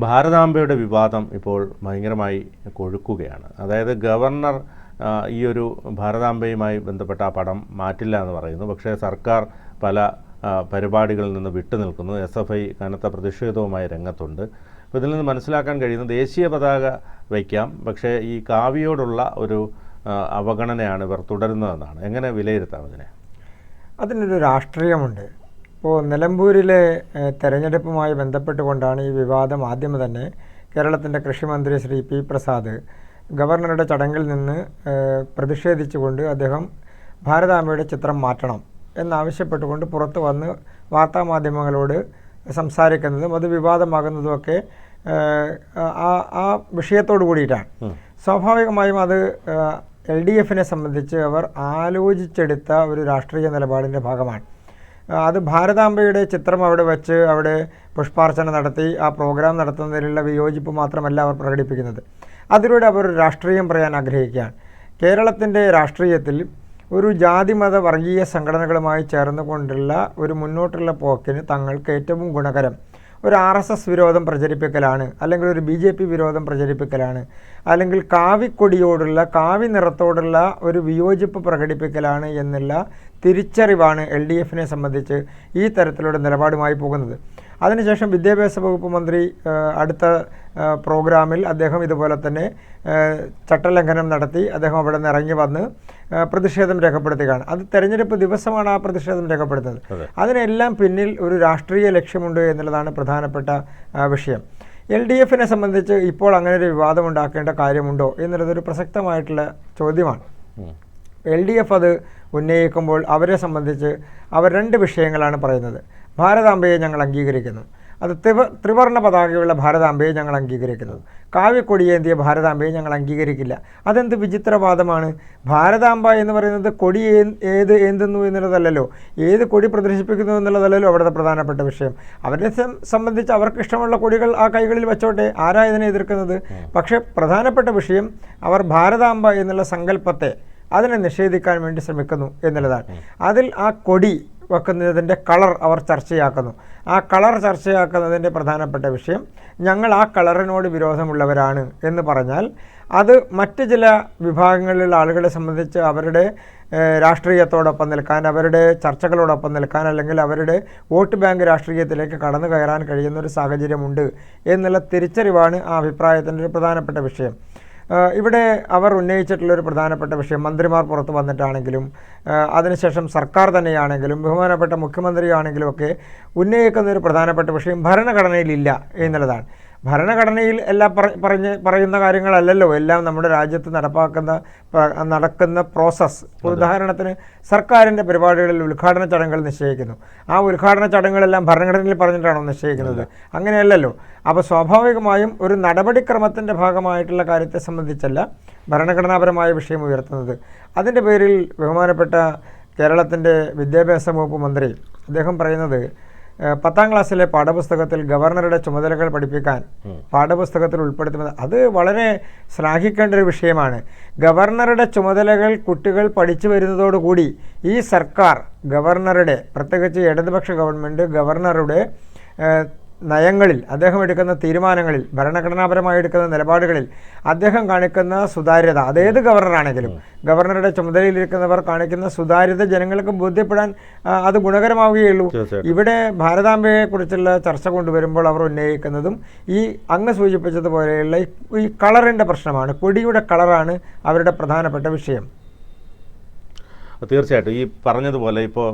ഭാരതാംബയുടെ വിവാദം ഇപ്പോൾ ഭയങ്കരമായി കൊഴുക്കുകയാണ്. അതായത് ഗവർണർ ഈ ഒരു ഭാരതാംബയുമായി ബന്ധപ്പെട്ട ആ പടം മാറ്റില്ല എന്ന് പറയുന്നു. പക്ഷേ സർക്കാർ പല പരിപാടികളിൽ നിന്ന് വിട്ടുനിൽക്കുന്നു. SFI കനത്ത പ്രതിഷേധവുമായി രംഗത്തുണ്ട്. അപ്പോൾ ഇതിൽ നിന്ന് മനസ്സിലാക്കാൻ കഴിയുന്നത് ദേശീയ പതാക വയ്ക്കാം, പക്ഷേ ഈ കാവ്യയോടുള്ള ഒരു അവഗണനയാണ് ഇവർ തുടരുന്നതെന്നാണ്. എങ്ങനെ വിലയിരുത്താം അതിനെ? അതിനൊരു രാഷ്ട്രീയമുണ്ട്. ഇപ്പോൾ നിലമ്പൂരിലെ തെരഞ്ഞെടുപ്പുമായി ബന്ധപ്പെട്ടുകൊണ്ടാണ് ഈ വിവാദം ആദ്യം തന്നെ കേരളത്തിൻ്റെ കൃഷിമന്ത്രി ശ്രീ പി പ്രസാദ് ഗവർണറുടെ ചടങ്ങിൽ നിന്ന് പ്രതിഷേധിച്ചുകൊണ്ട് അദ്ദേഹം ഭാരതാംബയുടെ ചിത്രം മാറ്റണം എന്നാവശ്യപ്പെട്ടുകൊണ്ട് പുറത്തു വന്ന് വാർത്താമാധ്യമങ്ങളോട് സംസാരിക്കുന്നതും അത് വിവാദമാകുന്നതുമൊക്കെ ആ വിഷയത്തോടു കൂടിയിട്ടാണ്. സ്വാഭാവികമായും അത് LDFനെ സംബന്ധിച്ച് അവർ ആലോചിച്ചെടുത്ത ഒരു രാഷ്ട്രീയ നിലപാടിൻ്റെ ഭാഗമാണ്. അത് ഭാരതാംബയുടെ ചിത്രം അവിടെ വെച്ച് അവിടെ പുഷ്പാർച്ചന നടത്തി ആ പ്രോഗ്രാം നടത്തുന്നതിലുള്ള വിയോജിപ്പ് മാത്രമല്ല അവർ പ്രകടിപ്പിക്കുന്നത്. അതിലൂടെ അവർ രാഷ്ട്രീയം പറയാൻ ആഗ്രഹിക്കുകയാണ്. കേരളത്തിൻ്റെ രാഷ്ട്രീയത്തിൽ ഒരു ജാതിമത വർഗീയ സംഘടനകളുമായി ചേർന്നുകൊണ്ടുള്ള ഒരു മുന്നോട്ടുള്ള പോക്കിന് തങ്ങൾക്ക് ഏറ്റവും ഗുണകരം ഒരു RSS വിരോധം പ്രചരിപ്പിക്കലാണ്, അല്ലെങ്കിൽ ഒരു BJP വിരോധം പ്രചരിപ്പിക്കലാണ്, അല്ലെങ്കിൽ കാവിക്കൊടിയോടുള്ള കാവി നിറത്തോടുള്ള ഒരു വിയോജിപ്പ് പ്രകടിപ്പിക്കലാണ് എന്നുള്ള തിരിച്ചറിവാണ് LDFനെ സംബന്ധിച്ച് ഈ തരത്തിലുള്ള നിലപാടുമായി പോകുന്നത്. അതിനുശേഷം വിദ്യാഭ്യാസ വകുപ്പ് മന്ത്രി അടുത്ത പ്രോഗ്രാമിൽ അദ്ദേഹം ഇതുപോലെ തന്നെ ചട്ടലംഘനം നടത്തി അദ്ദേഹം അവിടെ നിന്ന് ഇറങ്ങി വന്ന് പ്രതിഷേധം രേഖപ്പെടുത്തുകയാണ്. അത് തെരഞ്ഞെടുപ്പ് ദിവസമാണ് ആ പ്രതിഷേധം രേഖപ്പെടുത്തുന്നത്. അതിനെല്ലാം പിന്നിൽ ഒരു രാഷ്ട്രീയ ലക്ഷ്യമുണ്ട് എന്നുള്ളതാണ് പ്രധാനപ്പെട്ട വിഷയം. LDFനെ സംബന്ധിച്ച് ഇപ്പോൾ അങ്ങനെ ഒരു വിവാദം ഉണ്ടാക്കേണ്ട കാര്യമുണ്ടോ എന്നുള്ളതൊരു പ്രസക്തമായിട്ടുള്ള ചോദ്യമാണ്. LDF അത് ഉന്നയിക്കുമ്പോൾ അവരെ സംബന്ധിച്ച് അവർ രണ്ട് വിഷയങ്ങളാണ് പറയുന്നത്. ഭാരതാംബയെ ഞങ്ങൾ അംഗീകരിക്കുന്നു, അത് ത്രിവർണ്ണ പതാകയുള്ള ഭാരതാംബയെ ഞങ്ങൾ അംഗീകരിക്കുന്നു. കാവ്യക്കൊടിയേന്തിയ ഭാരതാംബയെ ഞങ്ങൾ അംഗീകരിക്കില്ല. അതെന്ത് വിചിത്രവാദമാണ്? ഭാരതാംബ എന്ന് പറയുന്നത് കൊടി ഏന്തുന്നു എന്നുള്ളതല്ലല്ലോ, ഏത് കൊടി പ്രദർശിപ്പിക്കുന്നു എന്നുള്ളതല്ലല്ലോ അവിടുത്തെ പ്രധാനപ്പെട്ട വിഷയം. അവരെ സംബന്ധിച്ച് അവർക്ക് ഇഷ്ടമുള്ള കൊടികൾ ആ കൈകളിൽ വെച്ചോട്ടെ, ആരാ ഇതിനെ എതിർക്കുന്നത്? പക്ഷേ പ്രധാനപ്പെട്ട വിഷയം അവർ ഭാരതാംബ എന്നുള്ള സങ്കല്പത്തെ അതിനെ നിഷേധിക്കാൻ വേണ്ടി ശ്രമിക്കുന്നു എന്നുള്ളതാണ്. അതിൽ ആ കൊടി വെക്കുന്നതിൻ്റെ കളർ അവർ ചർച്ചയാക്കുന്നു. ആ കളർ ചർച്ചയാക്കുന്നതിൻ്റെ പ്രധാനപ്പെട്ട വിഷയം ഞങ്ങൾ ആ കളറിനോട് വിരോധമുള്ളവരാണ് എന്ന് പറഞ്ഞാൽ അത് മറ്റ് ചില വിഭാഗങ്ങളിലുള്ള ആളുകളെ സംബന്ധിച്ച് അവരുടെ രാഷ്ട്രീയത്തോടൊപ്പം നിൽക്കാൻ, അവരുടെ ചർച്ചകളോടൊപ്പം നിൽക്കാൻ, അല്ലെങ്കിൽ അവരുടെ വോട്ട് ബാങ്ക് രാഷ്ട്രീയത്തിലേക്ക് കടന്നു കയറാൻ കഴിയുന്ന ഒരു സാഹചര്യമുണ്ട് എന്നുള്ള തിരിച്ചറിവാണ് ആ അഭിപ്രായത്തിൻ്റെ ഒരു പ്രധാനപ്പെട്ട വിഷയം. ഇവിടെ അവർ ഉന്നയിച്ചിട്ടുള്ളൊരു പ്രധാനപ്പെട്ട വിഷയം മന്ത്രിമാർ പുറത്ത് വന്നിട്ടാണെങ്കിലും അതിനുശേഷം സർക്കാർ തന്നെയാണെങ്കിലും ബഹുമാനപ്പെട്ട മുഖ്യമന്ത്രിയാണെങ്കിലും ഒക്കെ ഉന്നയിക്കുന്ന ഒരു പ്രധാനപ്പെട്ട വിഷയം ഭരണഘടനയിലില്ല എന്നുള്ളതാണ്. ഭരണഘടനയിൽ എല്ലാം പറയുന്ന കാര്യങ്ങളല്ലല്ലോ എല്ലാം നമ്മുടെ രാജ്യത്ത് നടക്കുന്ന പ്രോസസ്സ്. ഉദാഹരണത്തിന് സർക്കാരിൻ്റെ പരിപാടികളിൽ ഉദ്ഘാടന ചടങ്ങുകൾ നിശ്ചയിക്കുന്നു. ആ ഉദ്ഘാടന ചടങ്ങുകളെല്ലാം ഭരണഘടനയിൽ പറഞ്ഞിട്ടാണോ നിശ്ചയിക്കുന്നത്? അങ്ങനെയല്ലല്ലോ. അപ്പോൾ സ്വാഭാവികമായും ഒരു നടപടിക്രമത്തിൻ്റെ ഭാഗമായിട്ടുള്ള കാര്യത്തെ സംബന്ധിച്ചല്ല ഭരണഘടനാപരമായ വിഷയം ഉയർത്തുന്നത്. അതിൻ്റെ പേരിൽ ബഹുമാനപ്പെട്ട കേരളത്തിൻ്റെ വിദ്യാഭ്യാസ വകുപ്പ് മന്ത്രി അദ്ദേഹം പറയുന്നത് 10ാം ക്ലാസ്സിലെ പാഠപുസ്തകത്തിൽ ഗവർണറുടെ ചുമതലകൾ പഠിപ്പിക്കാൻ പാഠപുസ്തകത്തിൽ ഉൾപ്പെടുത്തുന്നത് അത് വളരെ ശ്ലാഘിക്കേണ്ട ഒരു വിഷയമാണ്. ഗവർണറുടെ ചുമതലകൾ കുട്ടികൾ പഠിച്ചു വരുന്നതോടുകൂടി ഈ സർക്കാർ ഗവർണറുടെ, പ്രത്യേകിച്ച് ഇടതുപക്ഷ ഗവൺമെൻറ് ഗവർണറുടെ നയങ്ങളിൽ, അദ്ദേഹം എടുക്കുന്ന തീരുമാനങ്ങളിൽ, ഭരണഘടനാപരമായി എടുക്കുന്ന നിലപാടുകളിൽ അദ്ദേഹം കാണിക്കുന്ന സുതാര്യത, അതേത് ഗവർണറാണെങ്കിലും ഗവർണറുടെ ചുമതലയിലിരിക്കുന്നവർ കാണിക്കുന്ന സുതാര്യത ജനങ്ങൾക്ക് ബോധ്യപ്പെടാൻ അത് ഗുണകരമാവുകയുള്ളൂ. ഇവിടെ ഭാരതാംബയെക്കുറിച്ചുള്ള ചർച്ച കൊണ്ടുവരുമ്പോൾ അവർ ഉന്നയിക്കുന്നതും ഈ അങ്ങ് സൂചിപ്പിച്ചതുപോലെയുള്ള ഈ കളറിൻ്റെ പ്രശ്നമാണ്. കൊടിയുടെ കളറാണ് അവരുടെ പ്രധാനപ്പെട്ട വിഷയം. തീർച്ചയായിട്ടും ഈ പറഞ്ഞതുപോലെ ഇപ്പോൾ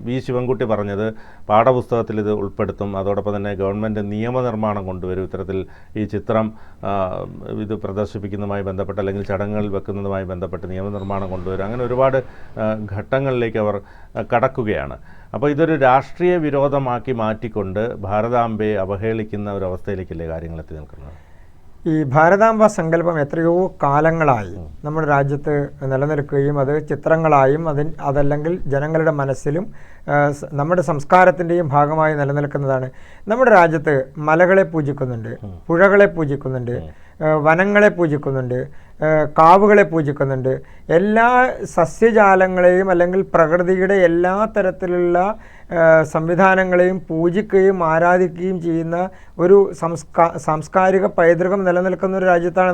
വി ശിവൻകുട്ടി പറഞ്ഞത് പാഠപുസ്തകത്തിൽ ഇത് ഉൾപ്പെടുത്തും, അതോടൊപ്പം തന്നെ ഗവൺമെൻറ് നിയമനിർമ്മാണം കൊണ്ടുവരും, ഇത്തരത്തിൽ ഈ ചിത്രം ഇത് പ്രദർശിപ്പിക്കുന്നതുമായി ബന്ധപ്പെട്ട് അല്ലെങ്കിൽ ചടങ്ങുകളിൽ വെക്കുന്നതുമായി ബന്ധപ്പെട്ട് നിയമനിർമ്മാണം കൊണ്ടുവരും. അങ്ങനെ ഒരുപാട് ഘട്ടങ്ങളിലേക്ക് അവർ കടക്കുകയാണ്. അപ്പോൾ ഇതൊരു രാഷ്ട്രീയ വിരോധമാക്കി മാറ്റിക്കൊണ്ട് ഭാരതാംബയെ അവഹേളിക്കുന്ന ഒരു അവസ്ഥയിലേക്കല്ലേ കാര്യങ്ങൾ എത്തി നിൽക്കുന്നത്? ഈ ഭാരതാംബ സങ്കല്പം എത്രയോ കാലങ്ങളായി നമ്മുടെ രാജ്യത്ത് നിലനിൽക്കുകയും അത് ചിത്രങ്ങളായും അതല്ലെങ്കിൽ ജനങ്ങളുടെ മനസ്സിലും നമ്മുടെ സംസ്കാരത്തിൻ്റെയും ഭാഗമായി നിലനിൽക്കുന്നതാണ്. നമ്മുടെ രാജ്യത്ത് മലകളെ പൂജിക്കുന്നുണ്ട്, പുഴകളെ പൂജിക്കുന്നുണ്ട്, വനങ്ങളെ പൂജിക്കുന്നുണ്ട്, കാവുകളെ പൂജിക്കുന്നുണ്ട്. എല്ലാ സസ്യജാലങ്ങളെയും അല്ലെങ്കിൽ പ്രകൃതിയുടെ എല്ലാ തരത്തിലുള്ള സംവിധാനങ്ങളെയും പൂജിക്കുകയും ആരാധിക്കുകയും ചെയ്യുന്ന ഒരു സാംസ്കാരിക പൈതൃകം നിലനിൽക്കുന്ന ഒരു രാജ്യത്താണ്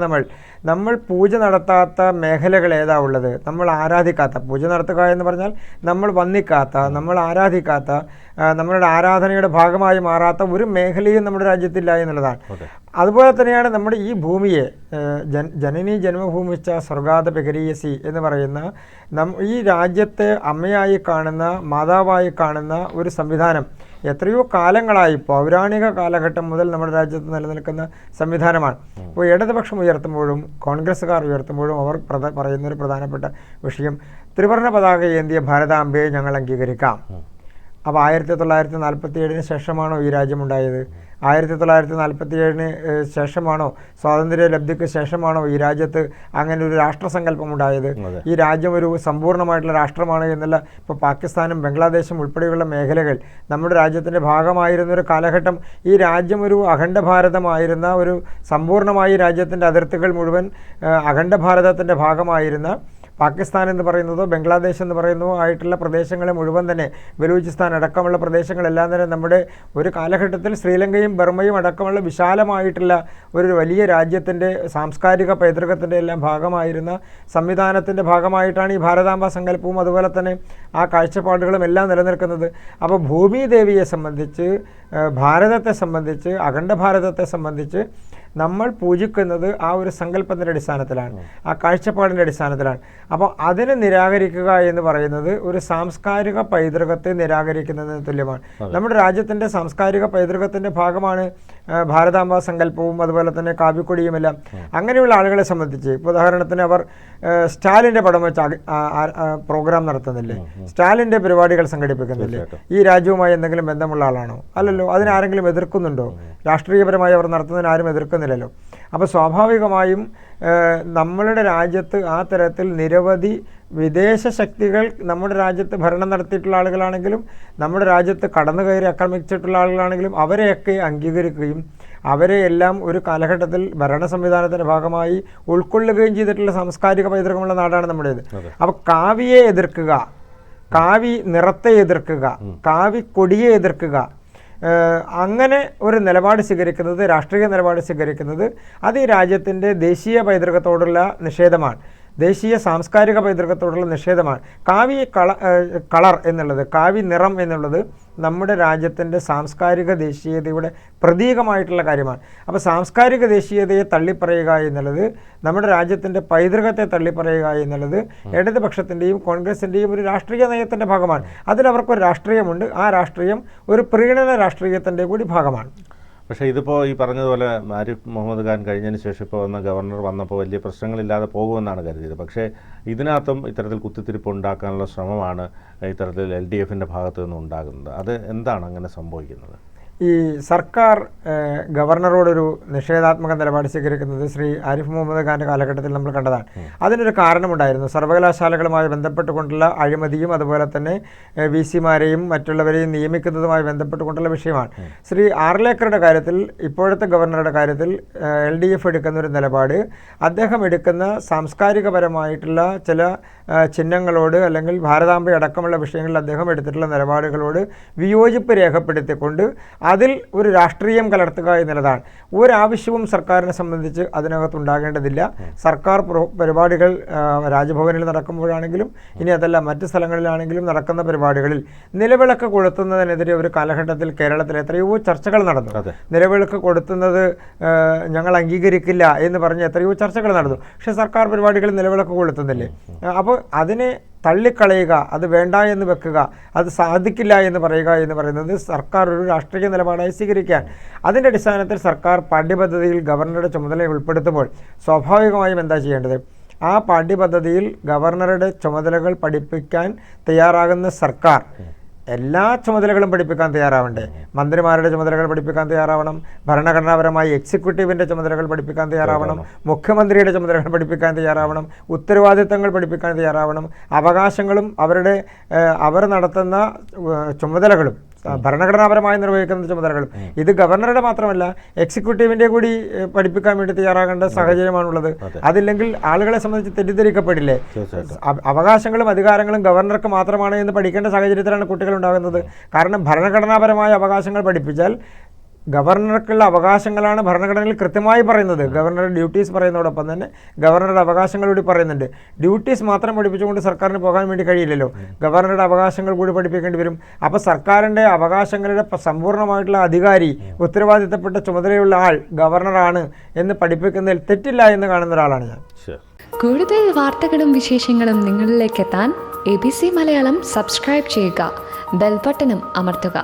നമ്മൾ പൂജ നടത്താത്ത മേഖലകൾ ഏതാ ഉള്ളത്? നമ്മൾ ആരാധിക്കാത്ത, പൂജ നടത്തുക എന്ന് പറഞ്ഞാൽ നമ്മൾ വന്ദിക്കാത്ത, നമ്മൾ ആരാധിക്കാത്ത, നമ്മളുടെ ആരാധനയുടെ ഭാഗമായി മാറാത്ത ഒരു മേഖലയും നമ്മുടെ രാജ്യത്തില്ല എന്നുള്ളതാണ്. അതുപോലെ തന്നെയാണ് നമ്മുടെ ഈ ഭൂമിയെ ജനനി ജന്മഭൂമിച്ച സ്വർഗാത പികരീയസി എന്ന് പറയുന്ന ഈ രാജ്യത്തെ അമ്മയായി കാണുന്ന, മാതാവായി കാണുന്ന ഒരു സംവിധാനം എത്രയോ കാലങ്ങളായി, പൗരാണിക കാലഘട്ടം മുതൽ നമ്മുടെ രാജ്യത്ത് നിലനിൽക്കുന്ന സംവിധാനമാണ്. ഇപ്പോൾ ഇടതുപക്ഷം ഉയർത്തുമ്പോഴും കോൺഗ്രസ്സുകാർ ഉയർത്തുമ്പോഴും അവർ പറയുന്നൊരു പ്രധാനപ്പെട്ട വിഷയം ത്രിവർണ്ണ പതാക ഏന്തിയ ഭാരതാംബയെ ഞങ്ങൾ അംഗീകരിക്കാം. അപ്പോൾ 1947 ശേഷമാണോ ഈ രാജ്യമുണ്ടായത്? 1947 ശേഷമാണോ, സ്വാതന്ത്ര്യ ലബ്ധിക്ക് ശേഷമാണോ ഈ രാജ്യത്ത് അങ്ങനെ ഒരു രാഷ്ട്രസങ്കല്പം ഉണ്ടായത്? ഈ രാജ്യം ഒരു സമ്പൂർണ്ണമായിട്ടുള്ള രാഷ്ട്രമാണ് എന്നല്ല. ഇപ്പോൾ പാകിസ്ഥാനും ബംഗ്ലാദേശും ഉൾപ്പെടെയുള്ള മേഖലകൾ നമ്മുടെ രാജ്യത്തിൻ്റെ ഭാഗമായിരുന്ന ഒരു കാലഘട്ടം, ഈ രാജ്യം ഒരു അഖണ്ഡ ഭാരതമായിരുന്ന, ഒരു സമ്പൂർണ്ണമായി രാജ്യത്തിൻ്റെ അതിർത്തികൾ മുഴുവൻ അഖണ്ഡ ഭാരതത്തിൻ്റെ ഭാഗമായിരുന്ന പാകിസ്ഥാൻ എന്ന് പറയുന്നതോ ബംഗ്ലാദേശ് എന്ന് പറയുന്നതോ ആയിട്ടുള്ള പ്രദേശങ്ങളെ മുഴുവൻ തന്നെ, ബലൂചിസ്ഥാൻ അടക്കമുള്ള പ്രദേശങ്ങളെല്ലാം തന്നെ നമ്മുടെ ഒരു കാലഘട്ടത്തിൽ ശ്രീലങ്കയും ബർമ്മയും അടക്കമുള്ള വിശാലമായിട്ടുള്ള ഒരു വലിയ രാജ്യത്തിൻ്റെ സാംസ്കാരിക പൈതൃകത്തിൻ്റെ എല്ലാം ഭാഗമായിരുന്ന സംവിധാനത്തിൻ്റെ ഭാഗമായിട്ടാണ് ഈ ഭാരതാംബ സങ്കല്പവും അതുപോലെ തന്നെ ആ കാഴ്ചപ്പാടുകളും എല്ലാം നിലനിൽക്കുന്നത്. അപ്പോൾ ഭൂമിദേവിയെ സംബന്ധിച്ച്, ഭാരതത്തെ സംബന്ധിച്ച്, അഖണ്ഡ ഭാരതത്തെ സംബന്ധിച്ച് നമ്മൾ പൂജിക്കുന്നത് ആ ഒരു സങ്കല്പത്തിൻ്റെ അടിസ്ഥാനത്തിലാണ്, ആ കാഴ്ചപ്പാടിൻ്റെ അടിസ്ഥാനത്തിലാണ്. അപ്പോൾ അതിനെ നിരാകരിക്കുക എന്ന് പറയുന്നത് ഒരു സാംസ്കാരിക പൈതൃകത്തെ നിരാകരിക്കുന്നതിന് തുല്യമാണ്. നമ്മുടെ രാജ്യത്തിൻ്റെ സാംസ്കാരിക പൈതൃകത്തിൻ്റെ ഭാഗമാണ് ഭാരതാംബ സങ്കല്പവും അതുപോലെ തന്നെ കാവ്യക്കൊടിയുമെല്ലാം. അങ്ങനെയുള്ള ആളുകളെ സംബന്ധിച്ച് ഇപ്പോൾ ഉദാഹരണത്തിന് അവർ സ്റ്റാലിൻ്റെ പടം വെച്ച് പ്രോഗ്രാം നടത്തുന്നില്ലേ? സ്റ്റാലിൻ്റെ പരിപാടികൾ സംഘടിപ്പിക്കുന്നില്ലേ? ഈ രാജ്യവുമായി എന്തെങ്കിലും ബന്ധമുള്ള ആളാണോ? അല്ലല്ലോ. അതിനാരെങ്കിലും എതിർക്കുന്നുണ്ടോ? രാഷ്ട്രീയപരമായി അവർ നടത്തുന്നതിന് ആരും എതിർക്കുന്നില്ലല്ലോ. അപ്പോൾ സ്വാഭാവികമായും നമ്മളുടെ രാജ്യത്ത് ആ തരത്തിൽ നിരവധി വിദേശ ശക്തികൾ നമ്മുടെ രാജ്യത്ത് ഭരണം നടത്തിയിട്ടുള്ള ആളുകളാണെങ്കിലും നമ്മുടെ രാജ്യത്ത് കടന്നു കയറി ആക്രമിച്ചിട്ടുള്ള ആളുകളാണെങ്കിലും അവരെയൊക്കെ അംഗീകരിക്കുകയും അവരെയെല്ലാം ഒരു കാലഘട്ടത്തിൽ ഭരണ സംവിധാനത്തിൻ്റെ ഭാഗമായി ഉൾക്കൊള്ളുകയും ചെയ്തിട്ടുള്ള സാംസ്കാരിക പൈതൃകമുള്ള നാടാണ് നമ്മുടേത്. അപ്പോൾ കാവിയെ എതിർക്കുക, കാവി നിറത്തെ എതിർക്കുക, കാവി കൊടിയെ എതിർക്കുക, അങ്ങനെ ഒരു നിലപാട് സ്വീകരിക്കുന്നത്, രാഷ്ട്രീയ നിലപാട് സ്വീകരിക്കുന്നത് അത് ഈ രാജ്യത്തിൻ്റെ ദേശീയ പൈതൃകത്തോടുള്ള നിഷേധമാണ്, ദേശീയ സാംസ്കാരിക പൈതൃകത്തോടുള്ള നിഷേധമാണ്. കാവി കളർ എന്നുള്ളത്, കാവി നിറം എന്നുള്ളത് നമ്മുടെ രാജ്യത്തിൻ്റെ സാംസ്കാരിക ദേശീയതയുടെ പ്രതീകമായിട്ടുള്ള കാര്യമാണ്. അപ്പോൾ സാംസ്കാരിക ദേശീയതയെ തള്ളിപ്പറയുക എന്നുള്ളത്, നമ്മുടെ രാജ്യത്തിൻ്റെ പൈതൃകത്തെ തള്ളിപ്പറയുക എന്നുള്ളത് ഇടതുപക്ഷത്തിൻ്റെയും കോൺഗ്രസിൻ്റെയും ഒരു രാഷ്ട്രീയ നയത്തിൻ്റെ ഭാഗമാണ്. അതിലവർക്കൊരു രാഷ്ട്രീയമുണ്ട്. ആ രാഷ്ട്രീയം ഒരു പ്രീണന രാഷ്ട്രീയത്തിൻ്റെ കൂടി ഭാഗമാണ്. പക്ഷേ ഇതിപ്പോൾ ഈ പറഞ്ഞതുപോലെ ആരിഫ് മുഹമ്മദ് ഖാൻ കഴിഞ്ഞതിന് ശേഷം ഇപ്പോൾ വന്ന ഗവർണർ വന്നപ്പോൾ വലിയ പ്രശ്നങ്ങളില്ലാതെ പോകുമെന്നാണ് കരുതിയത്. പക്ഷേ ഇതിനകത്തും ഇത്തരത്തിൽ കുത്തിത്തിരിപ്പ് ഉണ്ടാക്കാനുള്ള ശ്രമമാണ് ഇത്തരത്തിൽ LDFൻ്റെ ഭാഗത്തു നിന്ന് ഉണ്ടാകുന്നത്. അത് എന്താണ് അങ്ങനെ സംഭവിക്കുന്നത്? ഈ സർക്കാർ ഗവർണറോടൊരു നിഷേധാത്മക നിലപാട് സ്വീകരിക്കുന്നത് ശ്രീ ആരിഫ് മുഹമ്മദ് ഖാൻ്റെ കാലഘട്ടത്തിൽ നമ്മൾ കണ്ടതാണ്. അതിനൊരു കാരണമുണ്ടായിരുന്നു. സർവകലാശാലകളുമായി ബന്ധപ്പെട്ടുകൊണ്ടുള്ള അഴിമതിയും അതുപോലെ തന്നെ VC-മാരെയും മറ്റുള്ളവരെയും നിയമിക്കുന്നതുമായി ബന്ധപ്പെട്ടുകൊണ്ടുള്ള വിഷയമാണ്. ശ്രീ ആർലേക്കറുടെ കാര്യത്തിൽ, ഇപ്പോഴത്തെ ഗവർണറുടെ കാര്യത്തിൽ LDF എടുക്കുന്ന ഒരു നിലപാട്, അദ്ദേഹം എടുക്കുന്ന സാംസ്കാരികപരമായിട്ടുള്ള ചില ചിഹ്നങ്ങളോട് അല്ലെങ്കിൽ ഭാരതാംബ അടക്കമുള്ള വിഷയങ്ങളിൽ അദ്ദേഹം എടുത്തിട്ടുള്ള നിലപാടുകളോട് വിയോജിപ്പ് രേഖപ്പെടുത്തിക്കൊണ്ട് അതിൽ ഒരു രാഷ്ട്രീയം കലർത്തുക എന്നുള്ളതാണ്. ഒരാവശ്യവും സർക്കാരിനെ സംബന്ധിച്ച് അതിനകത്തുണ്ടാകേണ്ടതില്ല. സർക്കാർ പരിപാടികൾ രാജ്ഭവനിൽ നടക്കുമ്പോഴാണെങ്കിലും ഇനി അതല്ല മറ്റ് സ്ഥലങ്ങളിലാണെങ്കിലും നടക്കുന്ന പരിപാടികളിൽ നിലവിളക്ക് കൊളുത്തുന്നതിനെതിരെ ഒരു കാലഘട്ടത്തിൽ കേരളത്തിൽ എത്രയോ ചർച്ചകൾ നടന്നു. നിലവിളക്ക് കൊളുത്തുന്നത് ഞങ്ങൾ അംഗീകരിക്കില്ല എന്ന് പറഞ്ഞ് എത്രയോ ചർച്ചകൾ നടന്നു. പക്ഷേ സർക്കാർ പരിപാടികളിൽ നിലവിളക്ക് കൊളുത്തുന്നില്ലേ? അപ്പോൾ അതിനെ തള്ളിക്കളയുക, അത് വേണ്ട എന്ന് വെക്കുക, അത് സാധിക്കില്ല എന്ന് പറയുക എന്ന് പറയുന്നത് സർക്കാർ ഒരു രാഷ്ട്രീയ നിലപാടായി സ്വീകരിക്കാൻ. അതിൻ്റെ അടിസ്ഥാനത്തിൽ സർക്കാർ പാഠ്യപദ്ധതിയിൽ ഗവർണറുടെ ചുമതല ഉൾപ്പെടുത്തുമ്പോൾ സ്വാഭാവികമായും എന്താ ചെയ്യേണ്ടത്? ആ പാഠ്യപദ്ധതിയിൽ ഗവർണറുടെ ചുമതലകൾ പഠിപ്പിക്കാൻ തയ്യാറാകുന്ന സർക്കാർ എല്ലാ ചുമതലകളും പഠിപ്പിക്കാൻ തയ്യാറാവണ്ടേ? മന്ത്രിമാരുടെ ചുമതലകൾ പഠിപ്പിക്കാൻ തയ്യാറാവണം, ഭരണഘടനാപരമായി എക്സിക്യൂട്ടീവിൻ്റെ ചുമതലകൾ പഠിപ്പിക്കാൻ തയ്യാറാവണം, മുഖ്യമന്ത്രിയുടെ ചുമതലകൾ പഠിപ്പിക്കാൻ തയ്യാറാവണം, ഉത്തരവാദിത്തങ്ങൾ പഠിപ്പിക്കാൻ തയ്യാറാവണം, അവകാശങ്ങളും അവർ നടത്തുന്ന ചുമതലകളും ഭരണഘടനാപരമായി നിർവഹിക്കുന്ന ചുമതലകളും. ഇത് ഗവർണറുടെ മാത്രമല്ല എക്സിക്യൂട്ടീവിൻ്റെ കൂടി പഠിപ്പിക്കാൻ വേണ്ടി തയ്യാറാകേണ്ട സാഹചര്യമാണുള്ളത്. അതില്ലെങ്കിൽ ആളുകളെ സംബന്ധിച്ച് തെറ്റിദ്ധരിക്കപ്പെടില്ലേ? അവകാശങ്ങളും അധികാരങ്ങളും ഗവർണർക്ക് മാത്രമാണ് എന്ന് പഠിക്കേണ്ട സാഹചര്യത്തിലാണ് കുട്ടികൾ ഉണ്ടാകുന്നത്. കാരണം ഭരണഘടനാപരമായ അവകാശങ്ങൾ പഠിപ്പിച്ചാൽ ഗവർണർക്കുള്ള അവകാശങ്ങളാണ് ഭരണഘടനയിൽ കൃത്യമായി പറയുന്നത്. ഗവർണറുടെ ഡ്യൂട്ടീസ് പറയുന്നതോടൊപ്പം തന്നെ ഗവർണറുടെ അവകാശങ്ങൾ കൂടി പറയുന്നുണ്ട്. ഡ്യൂട്ടീസ് മാത്രം പഠിപ്പിച്ചുകൊണ്ട് സർക്കാരിന് പോകാൻ വേണ്ടി കഴിയില്ലല്ലോ, ഗവർണറുടെ അവകാശങ്ങൾ കൂടി പഠിപ്പിക്കേണ്ടി വരും. അപ്പോൾ സർക്കാരിൻ്റെ അവകാശങ്ങളുടെ സമ്പൂർണ്ണമായിട്ടുള്ള അധികാരി, ഉത്തരവാദിത്തപ്പെട്ട ചുമതലയുള്ള ആൾ ഗവർണറാണ് എന്ന് പഠിപ്പിക്കുന്നതിൽ തെറ്റില്ല എന്ന് കാണുന്ന ഒരാളാണ് ഞാൻ. കൂടുതൽ വാർത്തകളും വിശേഷങ്ങളും നിങ്ങളിലേക്ക് എത്താൻ ABC മലയാളം സബ്സ്ക്രൈബ് ചെയ്യുക, ബെൽ ബട്ടണും അമർത്തുക.